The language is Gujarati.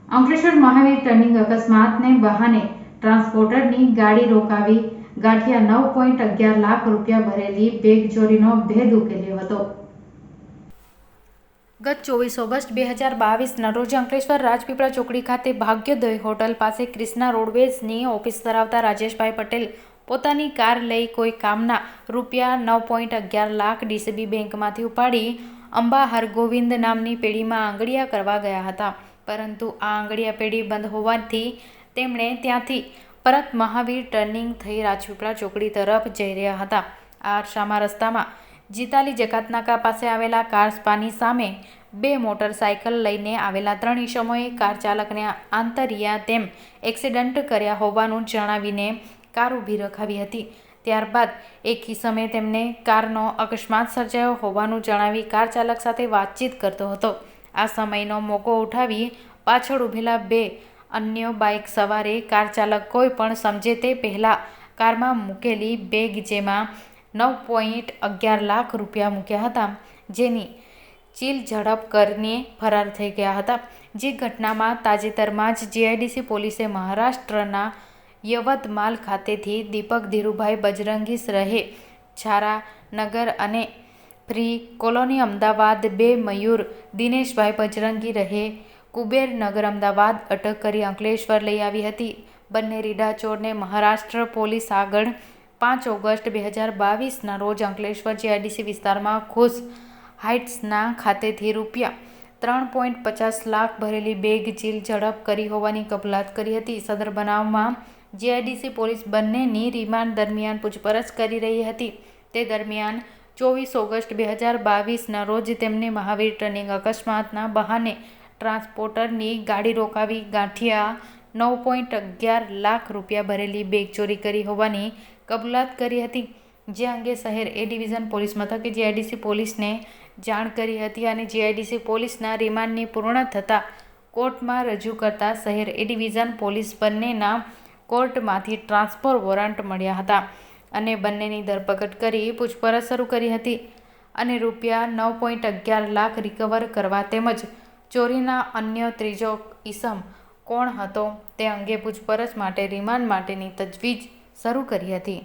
અંકલેશ્વર મહાવીર ટર્નિંગ અકસ્માતને બહાને ટ્રાન્સપોર્ટરની ગાડી રોકાવી ગાંઠિયા 9.11 લાખ રૂપિયા ભરેલી બેગ ચોરીનો ભેદ ઉકેલ્યો હતો। ગત 24 ઓગસ્ટ 2022ના રોજ અંકલેશ્વર રાજપીપળા ચોકડી ખાતે ભાગ્યોદય હોટલ પાસે ક્રિષ્ના રોડવેઝની ઓફિસ ધરાવતા રાજેશભાઈ પટેલ પોતાની કાર લઈ કોઈ કામના રૂપિયા 9.11 લાખ ડીસીબી બેંકમાંથી ઉપાડી અંબા હરગોવિંદ નામની પેઢીમાં આંગળીયા કરવા ગયા હતા, પરંતુ આ આંગળીયા પેઢી બંધ હોવાથી તેમણે ત્યાંથી પરત મહાવીર ટર્નિંગ થઈ રાજપીપળા ચોકડી તરફ જઈ રહ્યા હતા। આ અરસામાં રસ્તામાં જીતાલી જકાતનાકા પાસે આવેલા કાર સ્પાની સામે બે મોટરસાયકલ લઈને આવેલા 3 ઈસમોએ કાર ચાલકને આંતરિયા તેમ એક્સિડન્ટ કર્યા હોવાનું જણાવીને કાર ઊભી રખાવી હતી। ત્યારબાદ એક ઈસમે તેમને કારનો અકસ્માત સર્જાયો હોવાનું જણાવી કાર ચાલક સાથે વાતચીત કરતો હતો। આ સમયનો મોકો ઉઠાવી પાછળ ઊભેલા બે અન્ય બાઇક સવારે કાર ચાલક કોઈ પણ સમજે તે પહેલાં કારમાં મૂકેલી બેગ જેમાં 9.11 લાખ રૂપિયા મૂક્યા હતા, જેની ચીલ ઝડપ કરીને ફરાર થઈ ગયા હતા। જે ઘટનામાં તાજેતરમાં જ જીઆઈડીસી પોલીસે મહારાષ્ટ્રના યવતમાલ ખાતેથી દીપક ધીરુભાઈ બજરંગી રહે છારા નગર અને ફ્રી કોલોની અમદાવાદ, બે મયુર દિનેશભાઈ બજરંગી રહે કુબેર નગર અમદાવાદ અટક કરી અંકલેશ્વર લઈ આવી હતી। બંને રીઢા ચોરને મહારાષ્ટ્ર પોલીસ આગળ 5 ઓગસ્ટ 2022ના રોજ અંકલેશ્વર જીઆઈડીસી વિસ્તારમાં ખુશ હાઇટ્સના ખાતેથી રૂપિયા 3.50 લાખ ભરેલી બેગ ચીલ ઝડપ કરી હોવાની કબૂલાત કરી હતી। સદર બનાવમાં જીઆઈડીસી પોલીસ બંનેની રિમાન્ડ દરમિયાન પૂછપરછ કરી રહી હતી। તે દરમિયાન 24 ઓગસ્ટ 2022ના રોજ તેમને મહાવીર ટર્નિંગ અકસ્માતના બહાને ટ્રાન્સપોર્ટરની ગાડી રોકાવી ગાંઠિયા 9.11 લાખ રૂપિયા ભરેલી બેગ ચોરી કરી હોવાની કબૂલાત કરી હતી। જે અંગે શહેર એ ડિવિઝન પોલીસ મથકે જીઆઈડીસી પોલીસને જાણ કરી હતી અને જીઆઈડીસી પોલીસના રિમાન્ડની પૂર્ણ થતાં કોર્ટમાં રજૂ કરતા શહેર એ ડિવિઝન પોલીસ બંનેના કોર્ટમાંથી ટ્રાન્સફર વોરંટ મળ્યા હતા અને બંનેની ધરપકડ કરી પૂછપરછ શરૂ કરી હતી અને રૂપિયા 9.11 લાખ રિકવર કરવા તેમજ ચોરીના અન્ય ત્રીજો ઈસમ કોણ હતો તે અંગે પૂછપરછ માટે રિમાન્ડ માટેની તજવીજ શરૂ કરી હતી।